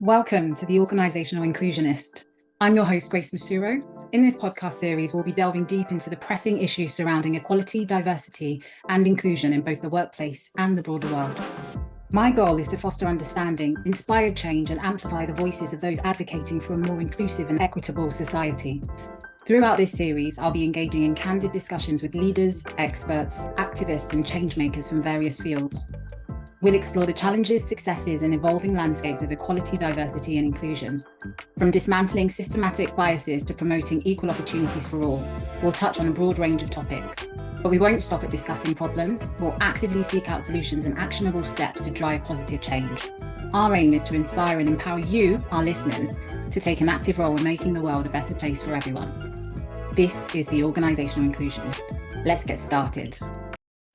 Welcome to the Organisational Inclusionist. I'm your host, Grace Mosuro. In this podcast series, we'll be delving deep into the pressing issues surrounding equality, diversity, and inclusion in both the workplace and the broader world. My goal is to foster understanding, inspire change, and amplify the voices of those advocating for a more inclusive and equitable society. Throughout this series, I'll be engaging in candid discussions with leaders, experts, activists, and changemakers from various fields. We'll explore the challenges, successes, and evolving landscapes of equality, diversity, and inclusion. From dismantling systematic biases to promoting equal opportunities for all, we'll touch on a broad range of topics. But we won't stop at discussing problems. We'll actively seek out solutions and actionable steps to drive positive change. Our aim is to inspire and empower you, our listeners, to take an active role in making the world a better place for everyone. This is the Organisational Inclusionist. Let's get started.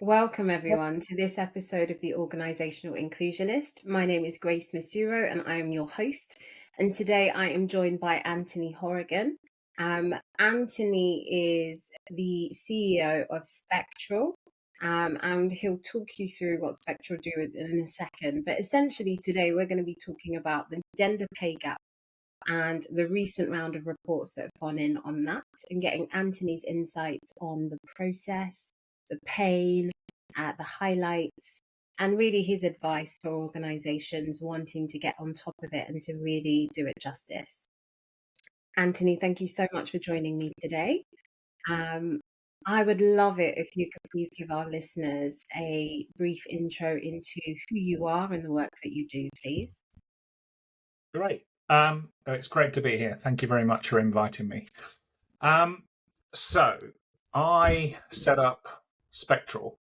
Welcome everyone to this episode of the Organisational Inclusionist. My name is Grace Mosuro and I am your host. And today I am joined by Anthony Horrigan. Anthony is the CEO of Spktral, and he'll talk you through what Spktral do in a second. But essentially today we're going to be talking about the gender pay gap and the recent round of reports that have gone in on that, and getting Anthony's insights on the process, the pain, the highlights, and really his advice for organisations wanting to get on top of it and to really do it justice. Anthony, thank you so much for joining me today. I would love it if you could please give our listeners a brief intro into who you are and the work that you do, please. Great. It's great to be here. Thank you very much for inviting me. So I set up Spktral,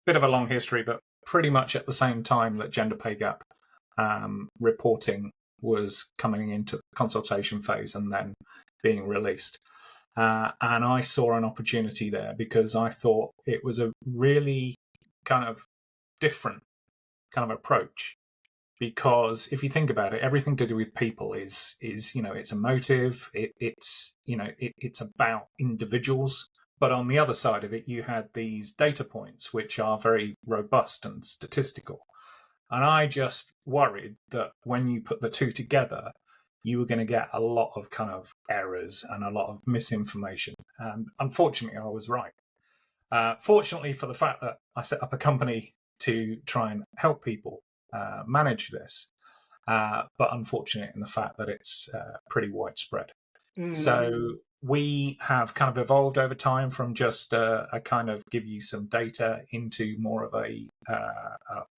bit of a long history, but pretty much at the same time that gender pay gap reporting was coming into the consultation phase and then being released. And I saw an opportunity there because I thought it was a really kind of different kind of approach. Because if you think about it, everything to do with people is it's emotive. It's about individuals. But on the other side of it, you had these data points which are very robust and statistical. And I just worried that when you put the two together, you were going to get a lot of kind of errors and a lot of misinformation. And unfortunately, I was right. Fortunately, for the fact that I set up a company to try and help people manage this, but unfortunate in the fact that it's pretty widespread. So we have kind of evolved over time from just a kind of give you some data into more of a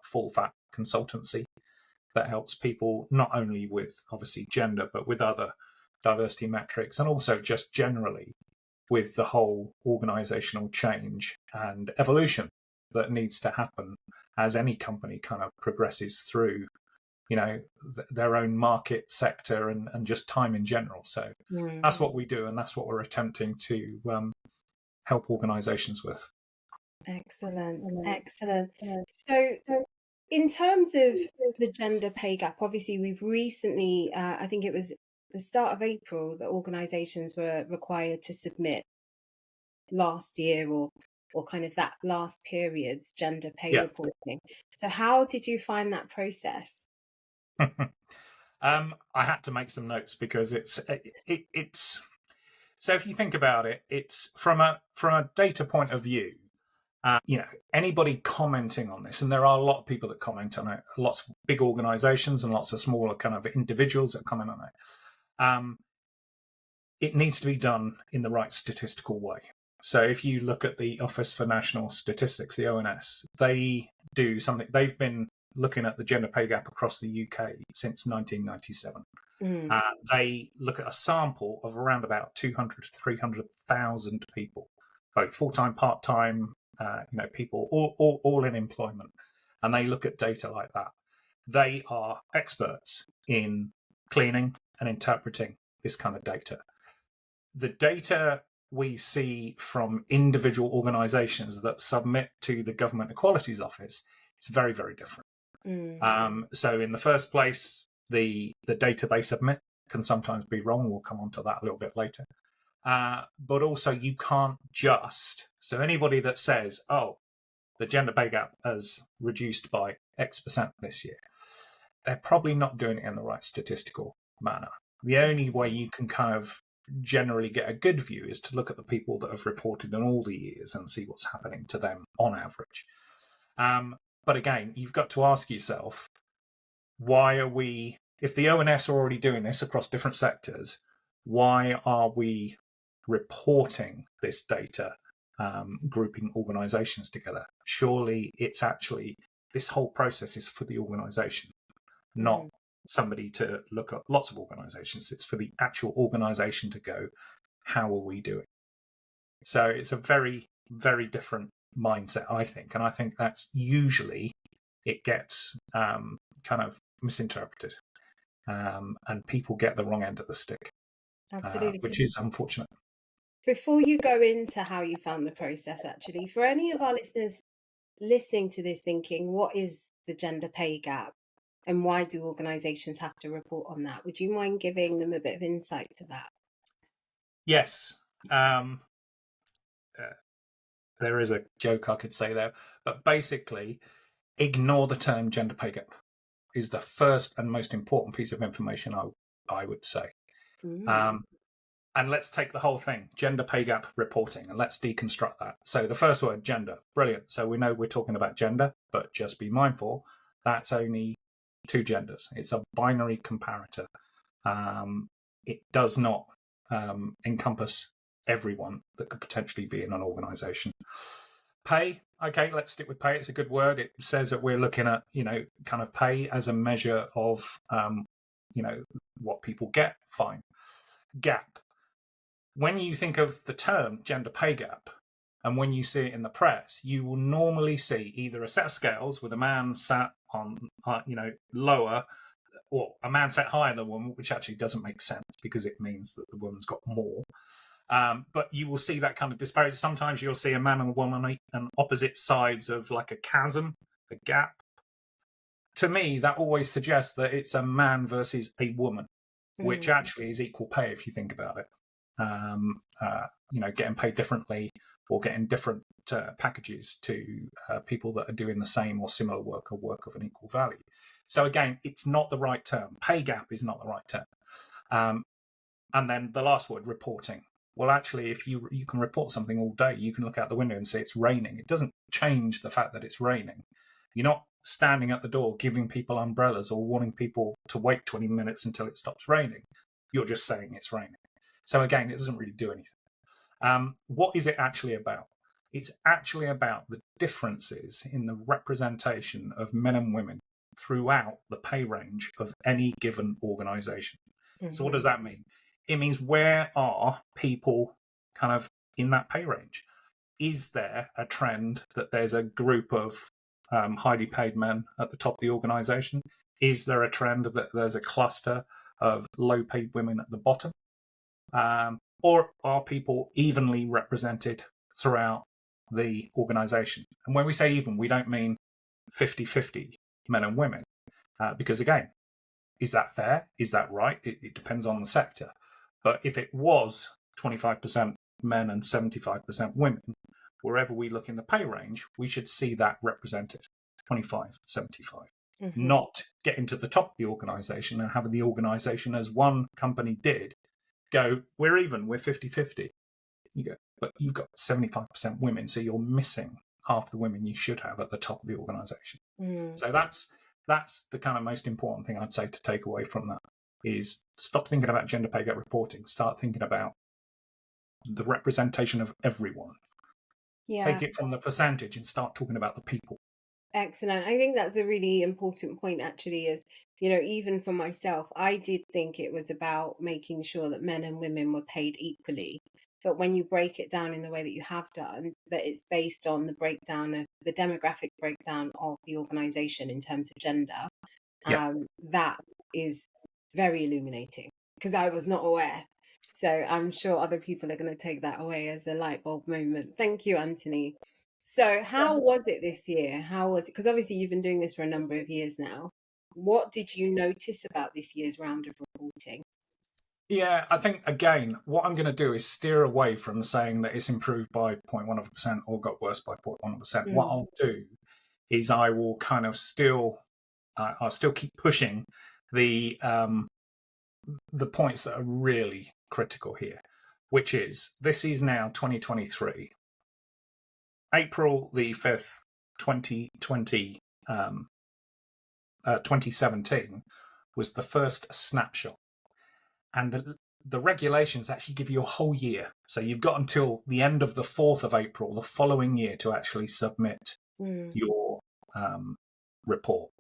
full-fat consultancy that helps people not only with obviously gender, but with other diversity metrics, and also just generally with the whole organizational change and evolution that needs to happen as any company kind of progresses through, their own market sector and just time in general. So that's what we do, and that's what we're attempting to help organizations with. Excellent. So in terms of the gender pay gap, obviously we've recently, I think it was the start of April, that organisations were required to submit last year or kind of that last period's gender pay reporting. So how did you find that process? I had to make some notes because it's so if you think about it, it's from a data point of view. Anybody commenting on this, and there are a lot of people that comment on it, lots of big organizations and lots of smaller kind of individuals that comment on it. It needs to be done in the right statistical way. So if you look at the Office for National Statistics, the ONS, they do something. They've been looking at the gender pay gap across the UK since 1997. They look at a sample of around about 200 to 300,000 people, both full-time, part-time, people all in employment, and they look at data like that. They are experts in cleaning and interpreting this kind of data. The data we see from individual organisations that submit to the Government Equalities Office is very, very different. So in the first place, the data they submit can sometimes be wrong. We'll come on to that a little bit later. But also you can't so anybody that says, the gender pay gap has reduced by X% this year, they're probably not doing it in the right statistical manner. The only way you can kind of generally get a good view is to look at the people that have reported in all the years and see what's happening to them on average. But again, you've got to ask yourself, why are we, if the ONS are already doing this across different sectors, why are we reporting this data, grouping organisations together? Surely it's actually, this whole process is for the organisation, not somebody to look at lots of organisations. It's for the actual organisation to go, how are we doing? So it's a very, very different mindset, I think. And I think that's usually, it gets kind of misinterpreted, and people get the wrong end of the stick. Absolutely. Which is unfortunate. Before you go into how you found the process, actually, for any of our listeners listening to this thinking, what is the gender pay gap and why do organisations have to report on that? Would you mind giving them a bit of insight to that? Yes. There is a joke I could say there, but basically, ignore the term gender pay gap is the first and most important piece of information I would say. And let's take the whole thing, gender pay gap reporting, and let's deconstruct that. So the first word, gender, brilliant. So we know we're talking about gender, but just be mindful, that's only two genders. It's a binary comparator. It does not encompass everyone that could potentially be in an organisation. Pay, okay, let's stick with pay. It's a good word. It says that we're looking at, kind of pay as a measure of, what people get. Fine. Gap. When you think of the term gender pay gap, and when you see it in the press, you will normally see either a set of scales with a man sat on, lower, or a man sat higher than a woman, which actually doesn't make sense because it means that the woman's got more. But you will see that kind of disparity. Sometimes you'll see a man and a woman on opposite sides of like a chasm, a gap. To me, that always suggests that it's a man versus a woman, which actually is equal pay if you think about it. Getting paid differently or getting different packages to people that are doing the same or similar work or work of an equal value. So again, it's not the right term. Pay gap is not the right term. And then the last word, reporting. Well, actually, if you can report something all day, you can look out the window and say it's raining. It doesn't change the fact that it's raining. You're not standing at the door giving people umbrellas or warning people to wait 20 minutes until it stops raining. You're just saying it's raining. So again, it doesn't really do anything. What is it actually about? It's actually about the differences in the representation of men and women throughout the pay range of any given organisation. So what does that mean? It means, where are people kind of in that pay range? Is there a trend that there's a group of highly paid men at the top of the organisation? Is there a trend that there's a cluster of low paid women at the bottom? Or are people evenly represented throughout the organisation? And when we say even, we don't mean 50-50 men and women, because again, is that fair? Is that right? It depends on the sector. But if it was 25% men and 75% women, wherever we look in the pay range, we should see that represented, 25-75. Not getting to the top of the organisation and having the organisation, as one company did, go, we're even, we're 50-50. You go, but you've got 75% women, so you're missing half the women you should have at the top of the organisation. So that's the kind of most important thing I'd say to take away from that, is stop thinking about gender pay gap reporting, start thinking about the representation of everyone. Take it from the percentage and start talking about the people. Excellent. I think that's a really important point, actually, is, even for myself, I did think it was about making sure that men and women were paid equally. But when you break it down in the way that you have done, that it's based on the breakdown of the demographic breakdown of the organisation in terms of gender, that is very illuminating, because I was not aware. So I'm sure other people are going to take that away as a light bulb moment. Thank you, Anthony. So how was it this year? How was it? Because obviously you've been doing this for a number of years now. What did you notice about this year's round of reporting? Yeah, I think, again, what I'm going to do is steer away from saying that it's improved by 0.1% or got worse by 0.1%. What I'll do is I will kind of still I'll still keep pushing the points that are really critical here, which is this is now 2023. April the 5th, 2017 was the first snapshot. And the regulations actually give you a whole year. So you've got until the end of the 4th of April, the following year, to actually submit your report.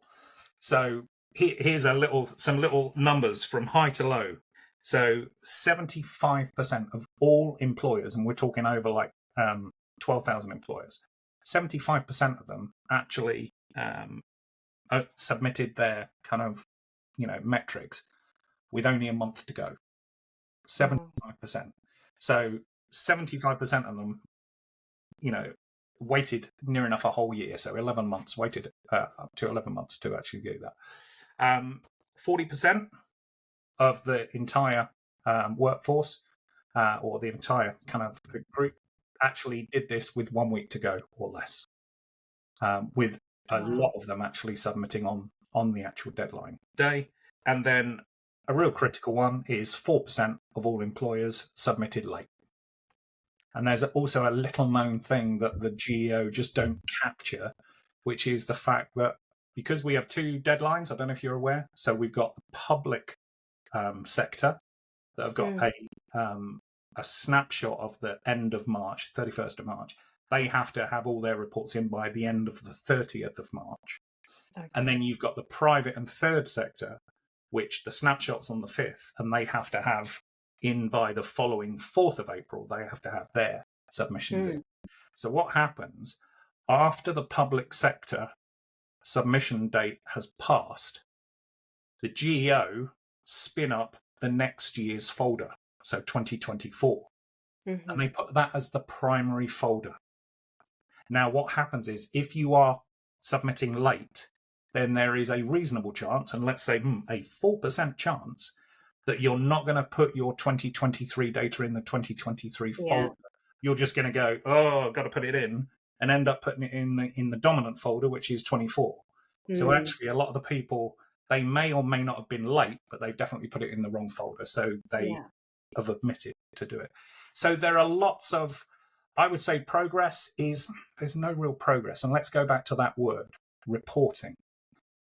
So here's some little numbers from high to low. So 75% of all employers, and we're talking over like 12,000 employers, 75% of them actually submitted their kind of, metrics with only a month to go. 75%. So 75% of them, waited near enough a whole year. So 11 months, waited up to 11 months to actually do that. 40% of the entire workforce or the entire kind of group actually did this with 1 week to go or less, with a lot of them actually submitting on the actual deadline day. And then a real critical one is 4% of all employers submitted late. And there's also a little known thing that the GEO just don't capture, which is the fact that because we have two deadlines, I don't know if you're aware, so we've got the public sector that have got a snapshot of the end of March, 31st of March. They have to have all their reports in by the end of the 30th of March. Okay. And then you've got the private and third sector, which the snapshot's on the 5th, and they have to have in by the following 4th of April. They have to have their submissions in. So what happens after the public sector submission date has passed, the GEO spin up the next year's folder, so 2024, and they put that as the primary folder. Now, what happens is if you are submitting late, then there is a reasonable chance, and let's say a 4% chance, that you're not going to put your 2023 data in the 2023 folder. You're just going to go, I've got to put it in, and end up putting it in the dominant folder, which is 24. So actually, a lot of the people, they may or may not have been late, but they've definitely put it in the wrong folder. So they have admitted to do it. So there are lots of, I would say there's no real progress. And let's go back to that word, reporting.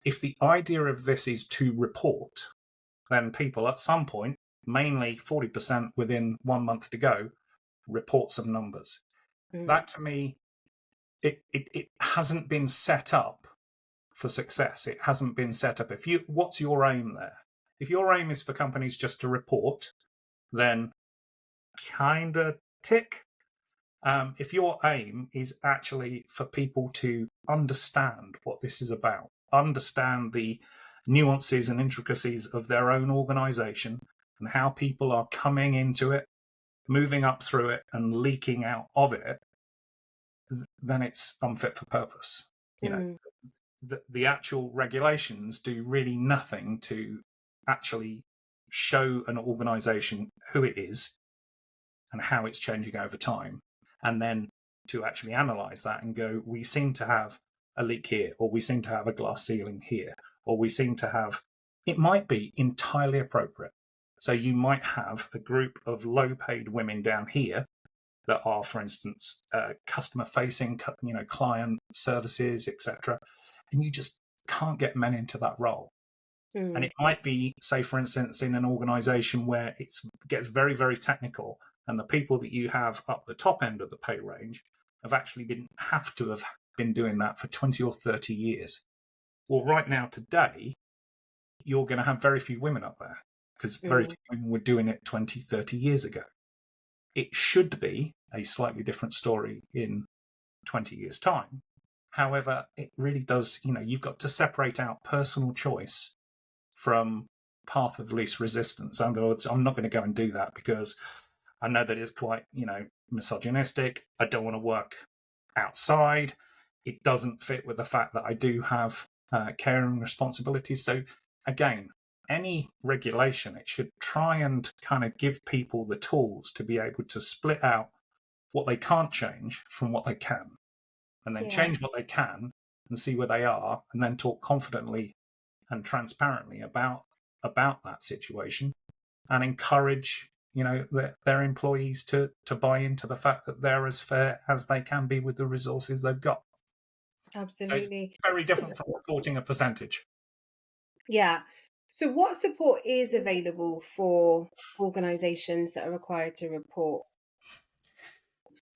If the idea of this is to report, then people at some point, mainly 40% within 1 month to go, report some numbers. That to me, it hasn't been set up for success. It hasn't been set up. What's your aim there? If your aim is for companies just to report, then kind of tick. If your aim is actually for people to understand what this is about, understand the nuances and intricacies of their own organization and how people are coming into it, moving up through it and leaking out of it, then it's unfit for purpose. The actual regulations do really nothing to actually show an organization who it is and how it's changing over time, and then to actually analyze that and go, we seem to have a leak here, or we seem to have a glass ceiling here, or we seem to have, it might be entirely appropriate. So you might have a group of low-paid women down here that are, for instance, customer-facing, client services, etc., and you just can't get men into that role. And it might be, say, for instance, in an organization where it gets very, very technical, and the people that you have up the top end of the pay range have actually have been doing that for 20 or 30 years. Well, right now, today, you're going to have very few women up there because very few women were doing it 20, 30 years ago. It should be a slightly different story in 20 years' time. However, it really does, you've got to separate out personal choice from path of least resistance. In other words, I'm not going to go and do that because I know that it's quite, misogynistic. I don't want to work outside. It doesn't fit with the fact that I do have care and responsibilities. So again, any regulation, it should try and kind of give people the tools to be able to split out what they can't change from what they can, and then change what they can and see where they are, and then talk confidently and transparently about that situation, and encourage their employees to buy into the fact that they're as fair as they can be with the resources they've got. Absolutely. So it's very different from reporting a percentage. Yeah. So what support is available for organizations that are required to report?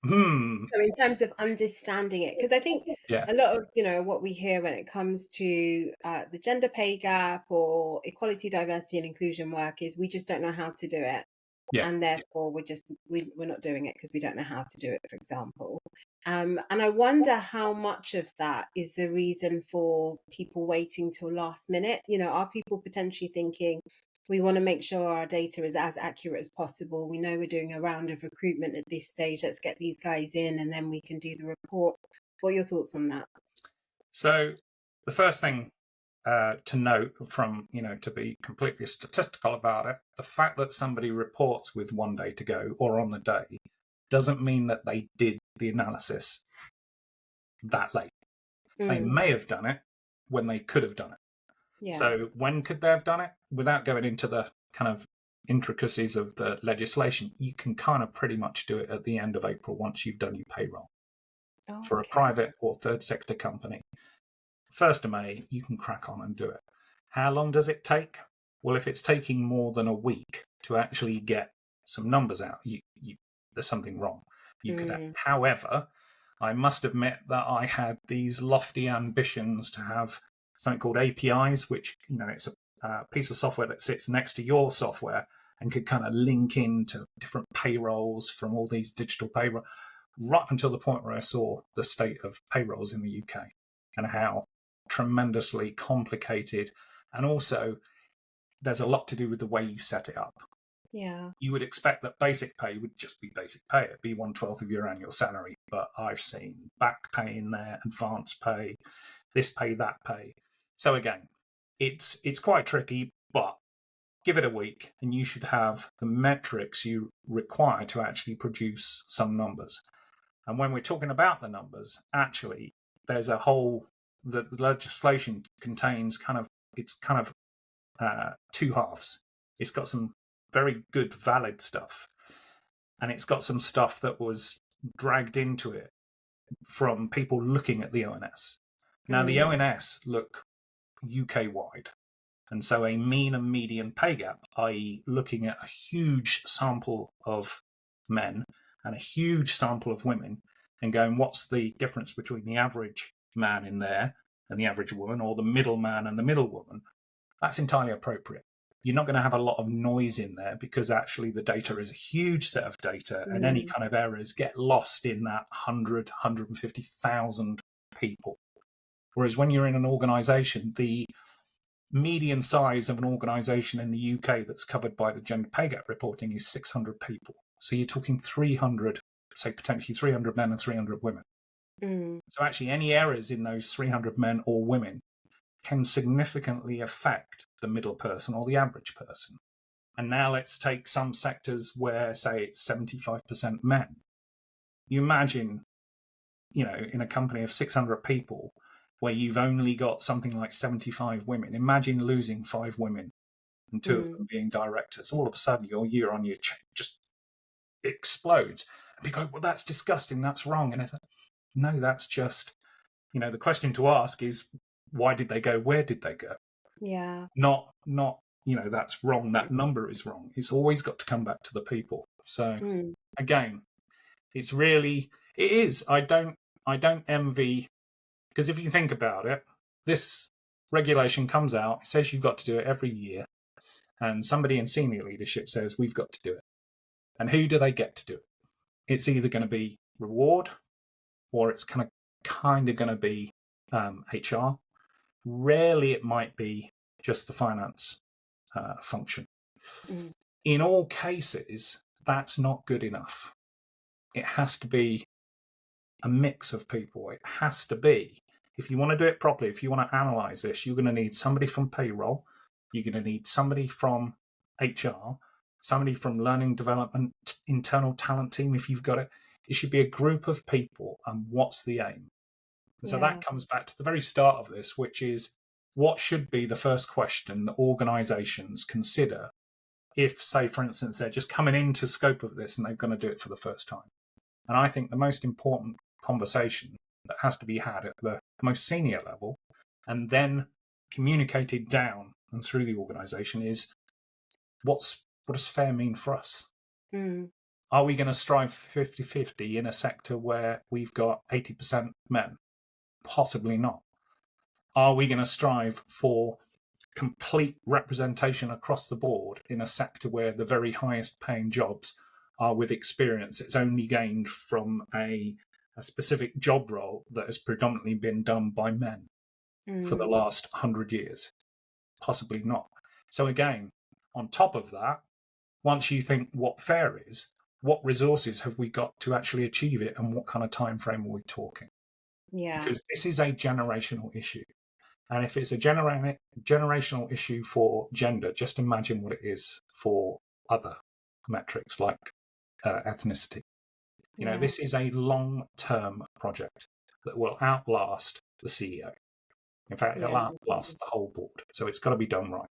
So in terms of understanding it, because I think a lot of, what we hear when it comes to the gender pay gap or equality, diversity and inclusion work is we just don't know how to do it. Yeah. And therefore we're not doing it because we don't know how to do it, for example. And I wonder how much of that is the reason for people waiting till last minute. Are people potentially thinking, we want to make sure our data is as accurate as possible. We know we're doing a round of recruitment at this stage. Let's get these guys in and then we can do the report. What are your thoughts on that? So the first thing to note from, to be completely statistical about it, the fact that somebody reports with 1 day to go or on the day doesn't mean that they did the analysis that late. They may have done it when they could have done it. Yeah. So when could they have done it? Without going into the kind of intricacies of the legislation, you can kind of pretty much do it at the end of April once you've done your payroll. For a private or third sector company. 1st of May, you can crack on and do it. How long does it take? Well, if it's taking more than a week to actually get some numbers out, there's something wrong. However, I must admit that I had these lofty ambitions to have something called APIs, which, it's a piece of software that sits next to your software and could kind of link into different payrolls from all these digital payroll, right up until the point where I saw the state of payrolls in the UK and how tremendously complicated, and also there's a lot to do with the way you set it up. Yeah. You would expect that basic pay would just be basic pay. It'd be 1/12 of your annual salary. But I've seen back pay in there, advance pay, this pay, that pay. So again, it's quite tricky, but give it a week and you should have the metrics you require to actually produce some numbers. And when we're talking about the numbers, actually, there's the legislation contains it's two halves. It's got some very good, valid stuff. And it's got some stuff that was dragged into it from people looking at the ONS. Now, the ONS look UK-wide. And so a mean and median pay gap, i.e. looking at a huge sample of men and a huge sample of women and going, what's the difference between the average man in there and the average woman, or the middle man and the middle woman? That's entirely appropriate. You're not going to have a lot of noise in there because actually the data is a huge set of data and any kind of errors get lost in that 100, 150,000 people. Whereas when you're in an organisation, the median size of an organisation in the UK that's covered by the gender pay gap reporting is 600 people. So you're talking 300, say potentially 300 men and 300 women. So actually any errors in those 300 men or women can significantly affect the middle person or the average person. And now let's take some sectors where, say, it's 75% men. You imagine, in a company of 600 people where you've only got something like 75 women. Imagine losing 5 women and 2 of them being directors. All of a sudden, your year-on-year just explodes. And people go, well, that's disgusting, that's wrong. And it's like, no, that's just, the question to ask is, why did they go? Where did they go? Yeah. Not, that's wrong. That number is wrong. It's always got to come back to the people. So again, it is. I don't envy, because if you think about it, this regulation comes out, it says you've got to do it every year. And somebody in senior leadership says, we've got to do it. And who do they get to do it? It's either going to be reward or it's kind of going to be HR. Rarely it might be just the finance function. In all cases, that's not good enough. It has to be a mix of people. It has to be, if you want to do it properly, if you want to analyze this, you're going to need somebody from payroll, you're going to need somebody from HR, somebody from learning development, internal talent team, if you've got it. It should be a group of people, and what's the aim? So that comes back to the very start of this, which is, what should be the first question that organisations consider if, say, for instance, they're just coming into scope of this and they're going to do it for the first time? And I think the most important conversation that has to be had at the most senior level and then communicated down and through the organisation is what does fair mean for us? Mm. Are we going to strive for 50-50 in a sector where we've got 80% men? Possibly not. Are we going to strive for complete representation across the board in a sector where the very highest paying jobs are with experience it's only gained from a specific job role that has predominantly been done by men for the last 100 years? Possibly not. So again, on top of that, once you think what fair is, what resources have we got to actually achieve it, and what kind of time frame are we talking? Yeah. Because this is a generational issue. And if it's a generational issue for gender, just imagine what it is for other metrics like ethnicity. You know, this is a long-term project that will outlast the CEO. In fact, it'll outlast the whole board. So it's got to be done right.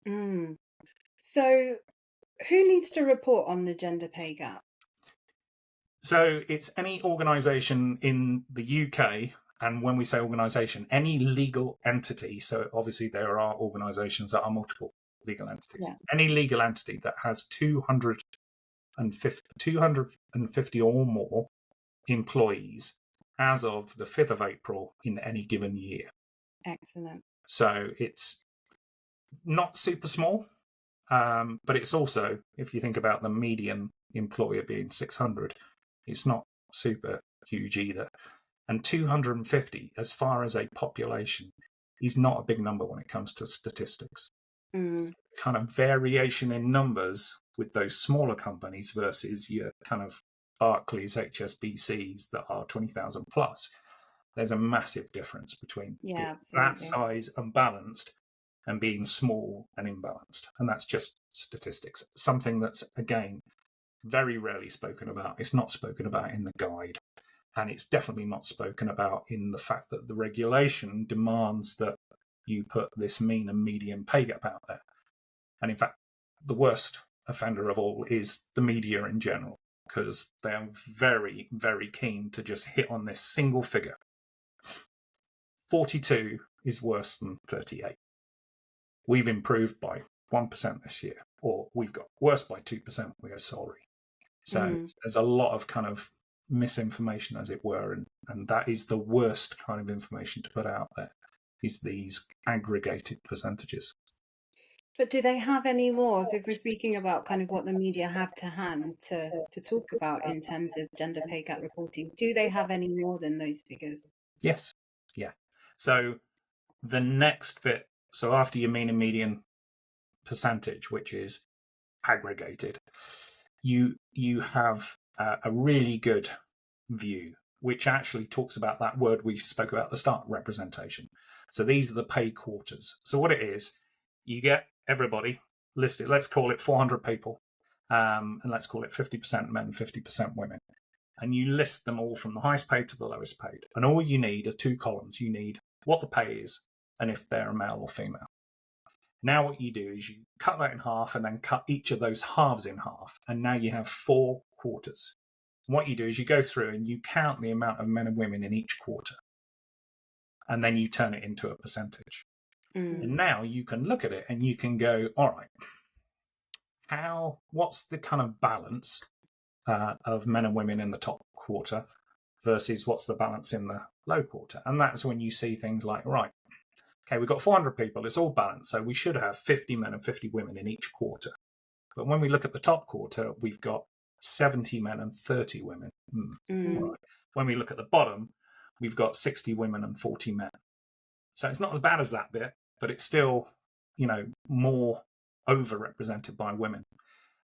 Mm. So who needs to report on the gender pay gap? So it's any organisation in the UK, and when we say organisation, any legal entity. So obviously there are organisations that are multiple legal entities. Yeah. Any legal entity that has 250 or more employees as of the 5th of April in any given year. Excellent. So it's not super small, but it's also, if you think about the median employer being 600, it's not super huge either. And 250, as far as a population, is not a big number when it comes to statistics. Mm. Kind of variation in numbers with those smaller companies versus your kind of Barclays, HSBCs that are 20,000 plus. There's a massive difference between that size unbalanced and being small and imbalanced. And that's just statistics. Something that's, again, very rarely spoken about. It's not spoken about in the guide. And it's definitely not spoken about in the fact that the regulation demands that you put this mean and median pay gap out there. And in fact, the worst offender of all is the media in general, because they are very, very keen to just hit on this single figure. 42 is worse than 38. We've improved by 1% this year, or we've got worse by 2%. We are sorry. So there's a lot of kind of misinformation, as it were, and that is the worst kind of information to put out there, is these aggregated percentages. But do they have any more? So if we're speaking about kind of what the media have to hand to talk about in terms of gender pay gap reporting, do they have any more than those figures? Yes. Yeah. So the next bit, so after your mean and median percentage, which is aggregated, you have a really good view, which actually talks about that word we spoke about at the start, representation. So these are the pay quarters. So what it is, you get everybody listed, let's call it 400 people, and let's call it 50% men, 50% women. And you list them all from the highest paid to the lowest paid. And all you need are two columns. You need what the pay is and if they're a male or female. Now what you do is you cut that in half and then cut each of those halves in half. And now you have 4 quarters. And what you do is you go through and you count the amount of men and women in each quarter. And then you turn it into a percentage. And now you can look at it and you can go, all right, what's the kind of balance of men and women in the top quarter versus what's the balance in the low quarter? And that's when you see things like, right, okay, we've got 400 people, it's all balanced, so we should have 50 men and 50 women in each quarter. But when we look at the top quarter, we've got 70 men and 30 women. Right. When we look at the bottom, we've got 60 women and 40 men. So it's not as bad as that bit, but it's still, more overrepresented by women.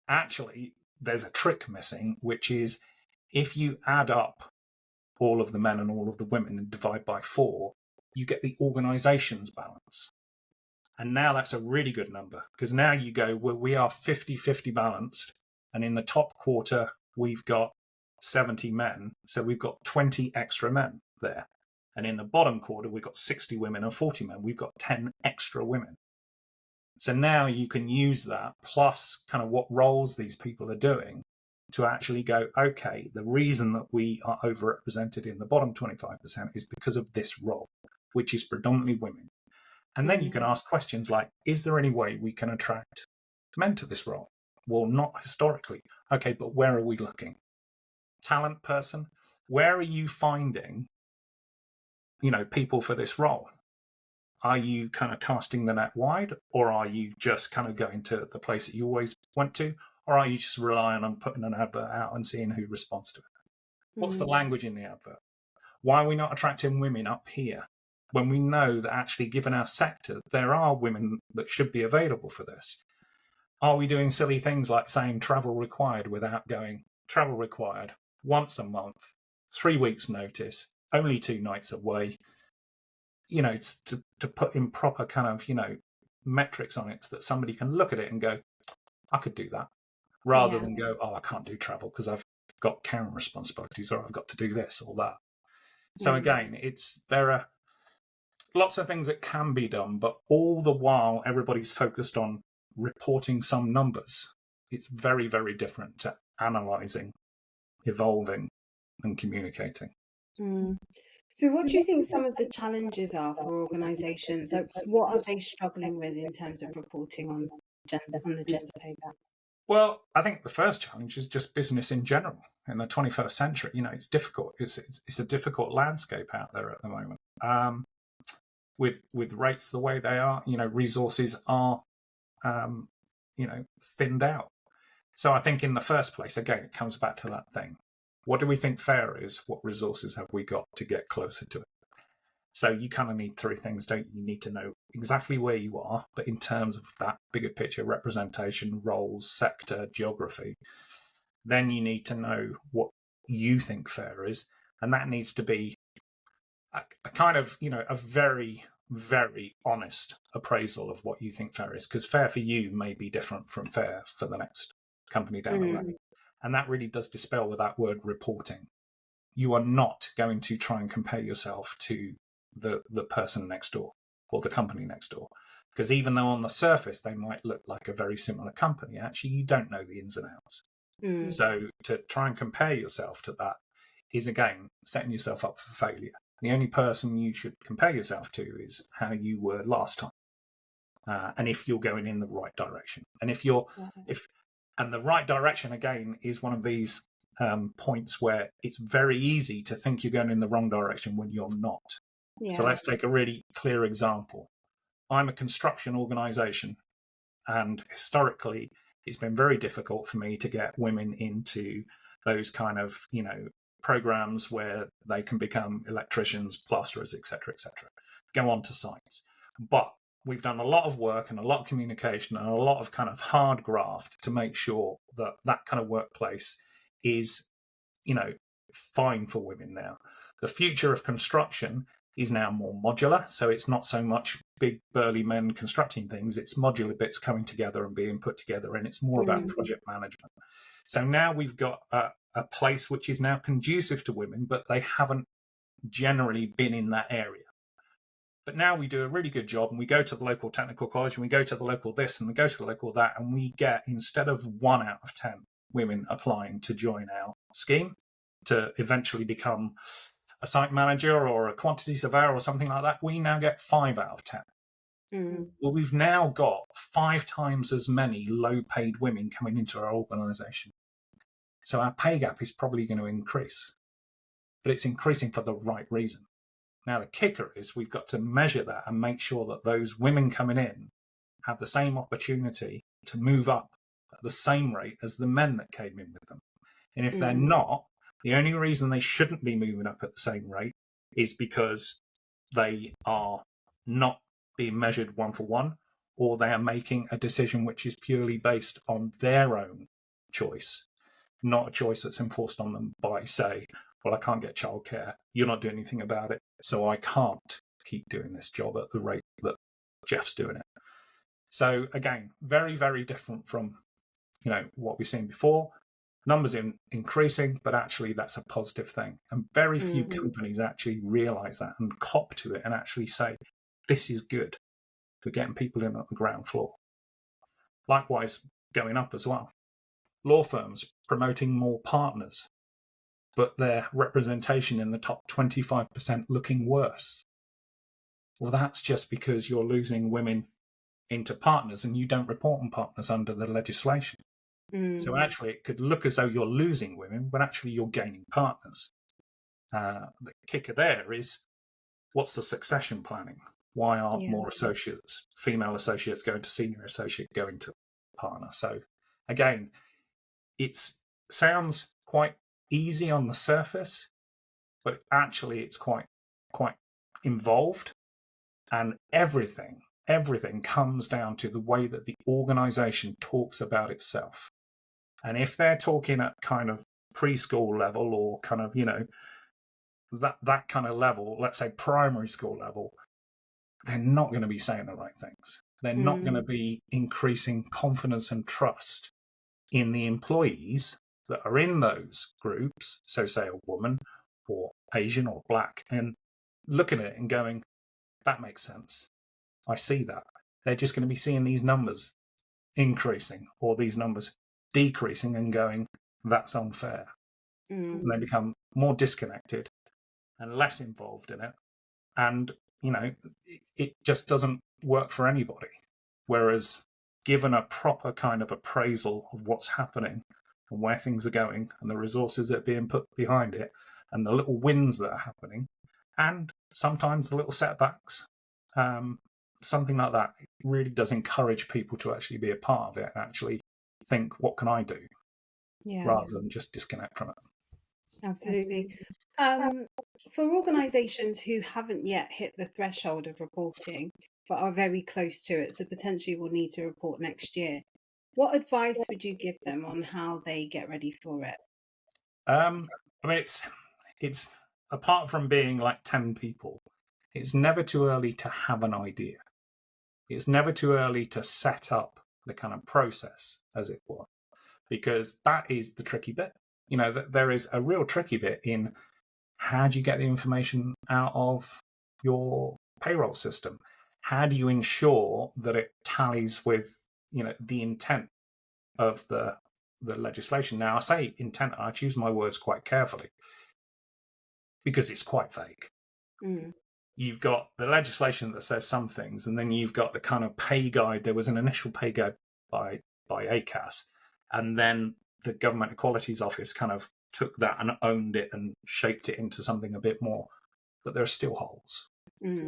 Actually, there's a trick missing, which is if you add up all of the men and all of the women and divide by 4, you get the organisation's balance. And now that's a really good number, because now you go, well, we are 50-50 balanced, and in the top quarter, we've got 70 men, so we've got 20 extra men there. And in the bottom quarter, we've got 60 women and 40 men. We've got 10 extra women. So now you can use that plus kind of what roles these people are doing to actually go, okay, the reason that we are overrepresented in the bottom 25% is because of this role, which is predominantly women. And then you can ask questions like, is there any way we can attract men to this role? Well, not historically. Okay, but where are we looking? Talent person, where are you finding, people for this role? Are you kind of casting the net wide, or are you just kind of going to the place that you always went to, or are you just relying on putting an advert out and seeing who responds to it? What's the language in the advert? Why are we not attracting women up here when we know that actually, given our sector, there are women that should be available for this? Are we doing silly things like saying travel required without going travel required once a month, 3 weeks notice, only 2 nights away? To put in proper kind of, metrics on it so that somebody can look at it and go, I could do that, rather than go, oh, I can't do travel because I've got caring responsibilities or I've got to do this or that. So again, there are lots of things that can be done, but all the while everybody's focused on reporting some numbers. It's very, very different to analysing, evolving and communicating. So what do you think some of the challenges are for organisations? Like, what are they struggling with in terms of reporting on the gender pay gap? Well, I think the first challenge is just business in general. In the 21st century, it's difficult. It's a difficult landscape out there at the moment. With rates the way they are, resources are, thinned out. So I think in the first place, again, it comes back to that thing. What do we think fair is? What resources have we got to get closer to it? So you kind of need 3 things, don't you? You need to know exactly where you are, but in terms of that bigger picture, representation, roles, sector, geography, then you need to know what you think fair is. And that needs to be a kind of, a very, very honest appraisal of what you think fair is, because fair for you may be different from fair for the next company down the road. And that really does dispel with that word reporting. You are not going to try and compare yourself to the person next door or the company next door. Because even though on the surface they might look like a very similar company, actually you don't know the ins and outs. So to try and compare yourself to that is, again, setting yourself up for failure. The only person you should compare yourself to is how you were last time. And if you're going in the right direction. And and the right direction, again, is one of these points where it's very easy to think you're going in the wrong direction when you're not. So let's take a really clear example. I'm a construction organisation, and historically, it's been very difficult for me to get women into those kind of, programs where they can become electricians, plasterers, etc., go on to sites. But we've done a lot of work and a lot of communication and a lot of kind of hard graft to make sure that that kind of workplace is, fine for women now. The future of construction is now more modular. So it's not so much big burly men constructing things. It's modular bits coming together and being put together. And it's more about project management. So now we've got a place which is now conducive to women, but they haven't generally been in that area. But now we do a really good job, and we go to the local technical college, and we go to the local this, and we go to the local that, and we get, instead of 1 out of 10 women applying to join our scheme to eventually become a site manager or a quantity surveyor or something like that, we now get 5 out of 10. Well, we've now got 5 times as many low-paid women coming into our organisation. So our pay gap is probably going to increase, but it's increasing for the right reason. Now, the kicker is we've got to measure that and make sure that those women coming in have the same opportunity to move up at the same rate as the men that came in with them. And if they're not, the only reason they shouldn't be moving up at the same rate is because they are not being measured 1-for-1, or they are making a decision which is purely based on their own choice, not a choice that's enforced on them by, say, well, I can't get childcare, you're not doing anything about it, so I can't keep doing this job at the rate that Jeff's doing it. So again, very, very different from, what we've seen before. numbers increasing, but actually that's a positive thing. And very few Mm. companies actually realize that and cop to it and actually say, this is good. We're getting people in at the ground floor. Likewise, going up as well. Law firms promoting more partners, but their representation in the top 25% looking worse. Well, that's just because you're losing women into partners and you don't report on partners under the legislation. Mm. So actually, it could look as though you're losing women, but actually you're gaining partners. The kicker there is, what's the succession planning? Why aren't more associates, female associates going to senior associate, going to partner? So again, it sounds quite easy on the surface, but actually it's quite involved, and everything comes down to the way that the organization talks about itself. And if they're talking at kind of preschool level, or kind of, that kind of level, let's say primary school level, they're not going to be saying the right things. They're not going to be increasing confidence and trust in the employees that are in those groups. So say a woman or Asian or black, and looking at it and going, that makes sense. I see that. They're just going to be seeing these numbers increasing or these numbers decreasing and going, that's unfair. And they become more disconnected and less involved in it. And, it just doesn't work for anybody. Whereas given a proper kind of appraisal of what's happening and where things are going and the resources that are being put behind it and the little wins that are happening and sometimes the little setbacks, something like that really does encourage people to actually be a part of it and actually think, what can I do? Rather than just disconnect from it. Absolutely. For organisations who haven't yet hit the threshold of reporting, but are very close to it, so potentially will need to report next year, what advice would you give them on how they get ready for it? I mean, it's apart from being like 10 people, it's never too early to have an idea. It's never too early to set up the kind of process, as it were, because that is the tricky bit. There is a real tricky bit in how do you get the information out of your payroll system? How do you ensure that it tallies with, the intent of the legislation? Now, I say intent, I choose my words quite carefully because it's quite vague. You've got the legislation that says some things, and then you've got the kind of pay guide. There was an initial pay guide by ACAS, and then the Government Equalities Office kind of took that and owned it and shaped it into something a bit more. But there are still holes,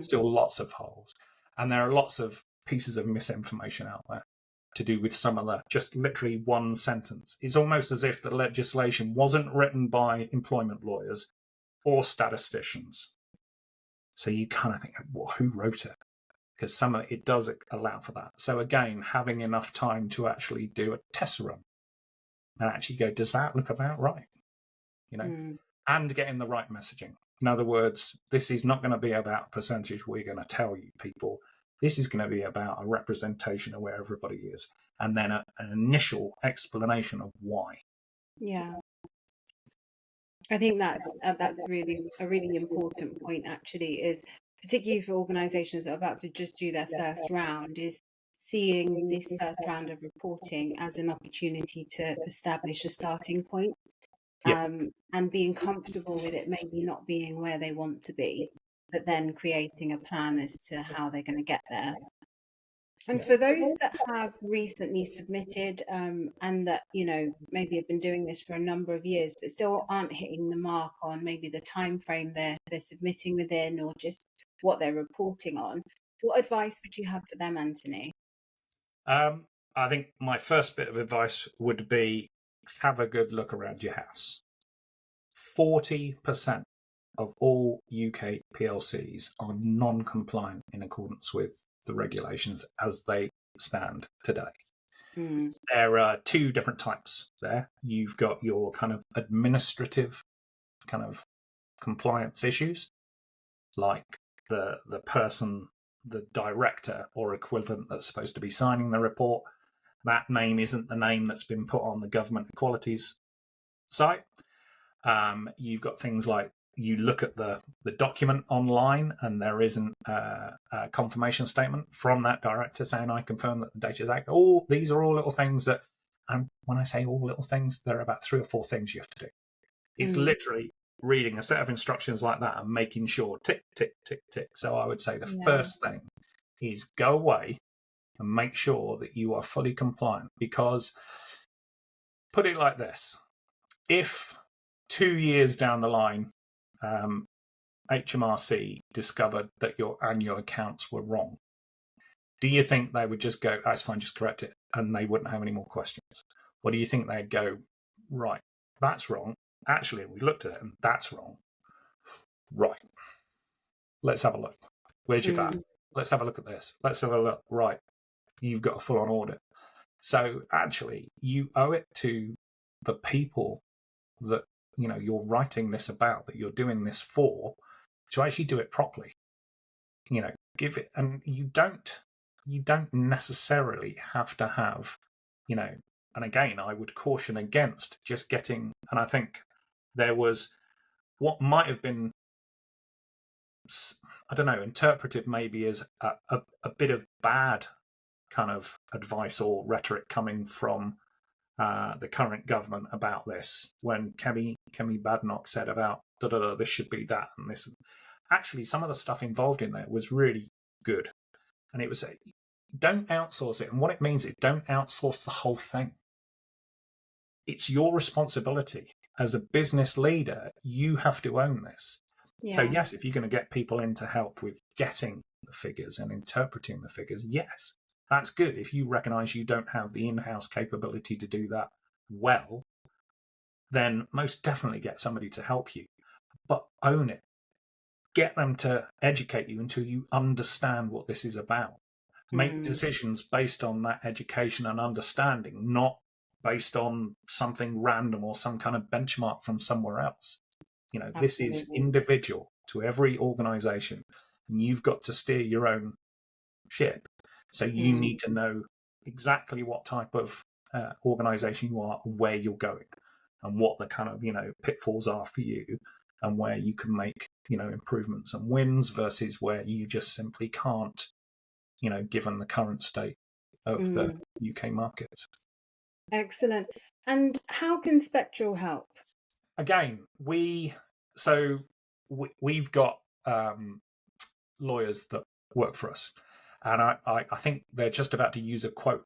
still lots of holes. And there are lots of pieces of misinformation out there to do with some of the just literally one sentence. It's almost as if the legislation wasn't written by employment lawyers or statisticians. So you kind of think, well, who wrote it? Because some of it does allow for that. So again, having enough time to actually do a test run and actually go, does that look about right? And getting the right messaging. In other words, this is not going to be about a percentage we're going to tell you people. This is going to be about a representation of where everybody is, and then an initial explanation of why. Yeah, I think that's really a really important point. Actually, is particularly for organisations that are about to just do their first round, is seeing this first round of reporting as an opportunity to establish a starting point. And being comfortable with it maybe not being where they want to be, but then creating a plan as to how they're going to get there. And for those that have recently submitted and that, maybe have been doing this for a number of years, but still aren't hitting the mark on maybe the time frame they're submitting within, or just what they're reporting on, what advice would you have for them, Anthony? I think my first bit of advice would be, have a good look around your house. 40% of all UK PLCs are non-compliant in accordance with the regulations as they stand today. There are two different types there. You've got your kind of administrative kind of compliance issues, like the person, the director or equivalent that's supposed to be signing the report. That name isn't the name that's been put on the government equalities site. You've got things like you look at the document online and there isn't a confirmation statement from that director saying, I confirm that the data is accurate. These are all little things that, and when I say all little things, there are about 3 or 4 things you have to do. It's literally reading a set of instructions like that and making sure tick, tick, tick, tick. So I would say the first thing is go away and make sure that you are fully compliant, because put it like this, if 2 years down the line, HMRC discovered that your annual accounts were wrong, do you think they would just go, that's fine, just correct it, and they wouldn't have any more questions? Or do you think they'd go, right, that's wrong. Actually, we looked at it and that's wrong. Right. Let's have a look. Where's your VAT? Let's have a look at this. Let's have a look. Right. You've got a full-on audit. So actually, you owe it to the people that you're writing this about, that you're doing this for, to actually do it properly. Give it, and you don't necessarily have to have, and again, I would caution against just getting, and I think there was what might have been, I don't know, interpreted maybe as a bit of bad kind of advice or rhetoric coming from the current government about this, when Kemi Badenoch said about this should be that and this. Actually, some of the stuff involved in there was really good, and it was don't outsource it. And what it means is don't outsource the whole thing. It's your responsibility as a business leader. You have to own this. Yeah. So yes, if you're going to get people in to help with getting the figures and interpreting the figures, yes, that's good. If you recognize you don't have the in-house capability to do that well, then most definitely get somebody to help you, but own it. Get them to educate you until you understand what this is about. Make decisions based on that education and understanding, not based on something random or some kind of benchmark from somewhere else. This is individual to every organization, and you've got to steer your own ship. So you need to know exactly what type of organization you are, where you're going, and what the kind of, pitfalls are for you, and where you can make, improvements and wins versus where you just simply can't, given the current state of the UK market. Excellent. And how can Spktral help? Again, we've got lawyers that work for us. And I think they're just about to use a quote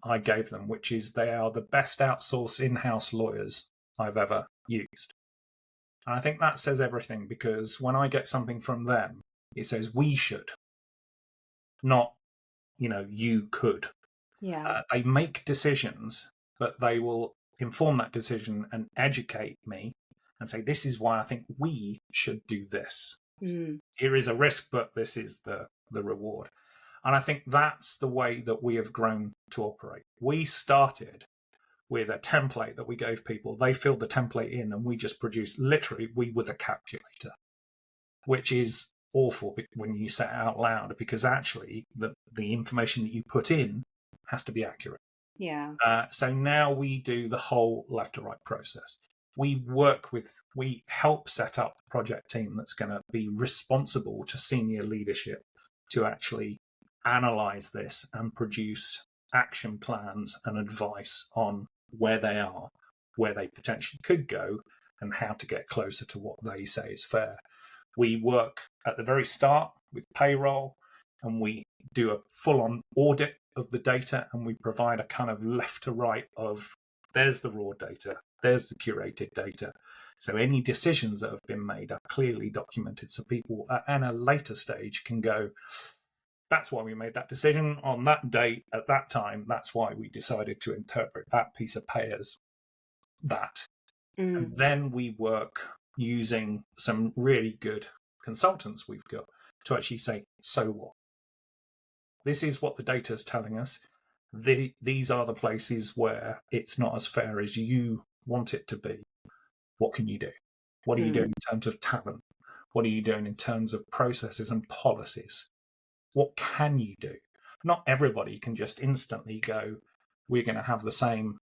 I gave them, which is, they are the best outsourced in-house lawyers I've ever used. And I think that says everything, because when I get something from them, it says we should, not, you could. Yeah. They make decisions, but they will inform that decision and educate me and say, this is why I think we should do this. Here is a risk, but this is the reward. And I think that's the way that we have grown to operate. We started with a template that we gave people. They filled the template in, and we just produced, literally, we were the calculator, which is awful when you say it out loud, because actually the information that you put in has to be accurate. Yeah. So now we do the whole left to right process. We help set up the project team that's going to be responsible to senior leadership to actually analyze this and produce action plans and advice on where they are, where they potentially could go, and how to get closer to what they say is fair. We work at the very start with payroll, and we do a full-on audit of the data, and we provide a kind of left to right of, there's the raw data, there's the curated data. So any decisions that have been made are clearly documented, so people at a later stage can go, that's why we made that decision on that date at that time. That's why we decided to interpret that piece of pay as that. And then we work using some really good consultants we've got to actually say, so what? This is what the data is telling us. These are the places where it's not as fair as you want it to be. What can you do? What are you doing in terms of talent? What are you doing in terms of processes and policies? What can you do? Not everybody can just instantly go, we're going to have the same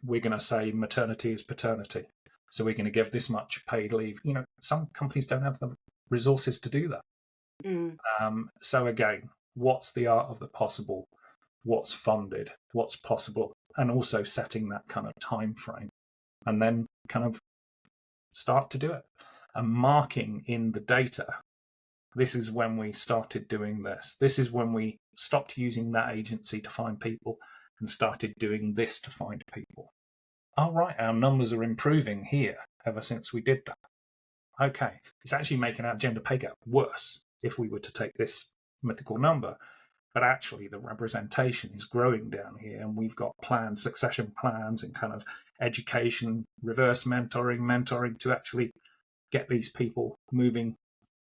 we're going to say maternity is paternity. So we're going to give this much paid leave. Some companies don't have the resources to do that. So again, what's the art of the possible? What's funded? What's possible? And also setting that kind of time frame, and then kind of start to do it. And marking in the data. This is when we started doing this. This is when we stopped using that agency to find people and started doing this to find people. Oh, right, our numbers are improving here ever since we did that. Okay, it's actually making our gender pay gap worse if we were to take this mythical number. But actually, the representation is growing down here, and we've got plans, succession plans, and kind of education, reverse mentoring to actually get these people moving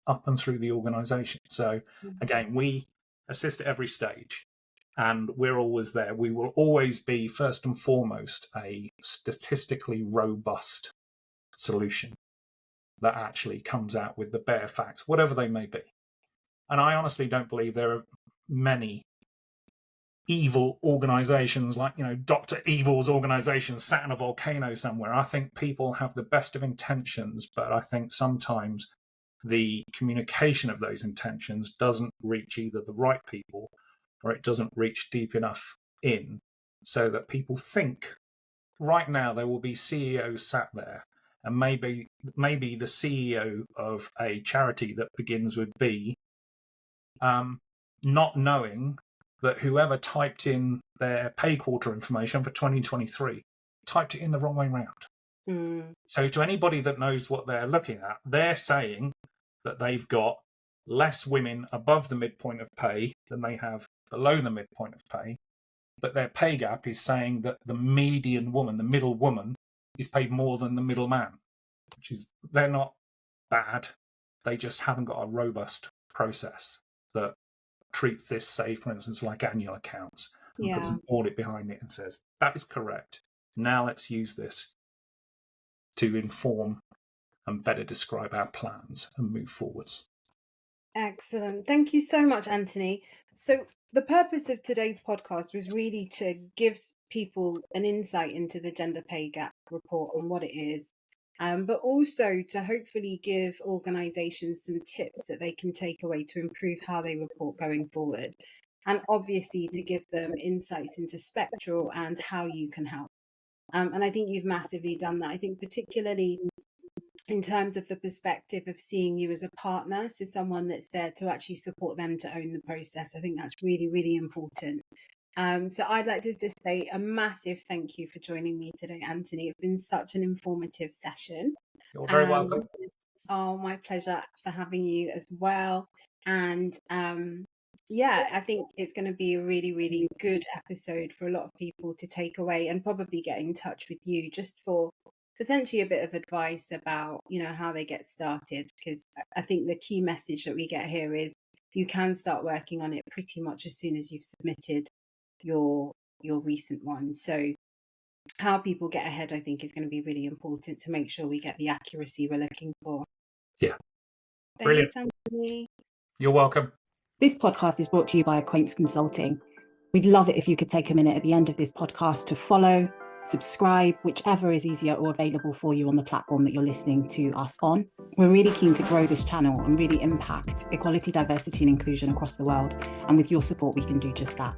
up and through the organisation. So again, we assist at every stage, and we're always there. We will always be, first and foremost, a statistically robust solution that actually comes out with the bare facts, whatever they may be. And I honestly don't believe there are many evil organizations like, Dr. Evil's organization sat in a volcano somewhere. I think people have the best of intentions, but I think sometimes the communication of those intentions doesn't reach either the right people or it doesn't reach deep enough in so that people think right now there will be CEOs sat there, and maybe the CEO of a charity that begins with B, not knowing that whoever typed in their pay quarter information for 2023 typed it in the wrong way round. So to anybody that knows what they're looking at, they're saying that they've got less women above the midpoint of pay than they have below the midpoint of pay, but their pay gap is saying that the median woman, the middle woman, is paid more than the middle man, which is, they're not bad. They just haven't got a robust process that treats this, say, for instance, like annual accounts, and puts an audit behind it and says, that is correct. Now let's use this to inform and better describe our plans and move forwards. Excellent. Thank you so much, Anthony. So the purpose of today's podcast was really to give people an insight into the Gender Pay Gap report and what it is, but also to hopefully give organisations some tips that they can take away to improve how they report going forward, and obviously to give them insights into Spktral and how you can help. And I think you've massively done that. I think particularly in terms of the perspective of seeing you as a partner, so someone that's there to actually support them to own the process. I think that's really, really important. So I'd like to just say a massive thank you for joining me today, Anthony. It's been such an informative session. You're very welcome. Oh, my pleasure for having you as well. And I think it's going to be a really, really good episode for a lot of people to take away and probably get in touch with you just for potentially a bit of advice about, how they get started. Because I think the key message that we get here is you can start working on it pretty much as soon as you've submitted your recent one. So how people get ahead, I think, is going to be really important to make sure we get the accuracy we're looking for. Yeah. Thanks, Brilliant. Anthony. You're welcome. This podcast is brought to you by Acquaintance Consulting. We'd love it if you could take a minute at the end of this podcast to follow, subscribe, whichever is easier or available for you on the platform that you're listening to us on. We're really keen to grow this channel and really impact equality, diversity and inclusion across the world. And with your support, we can do just that.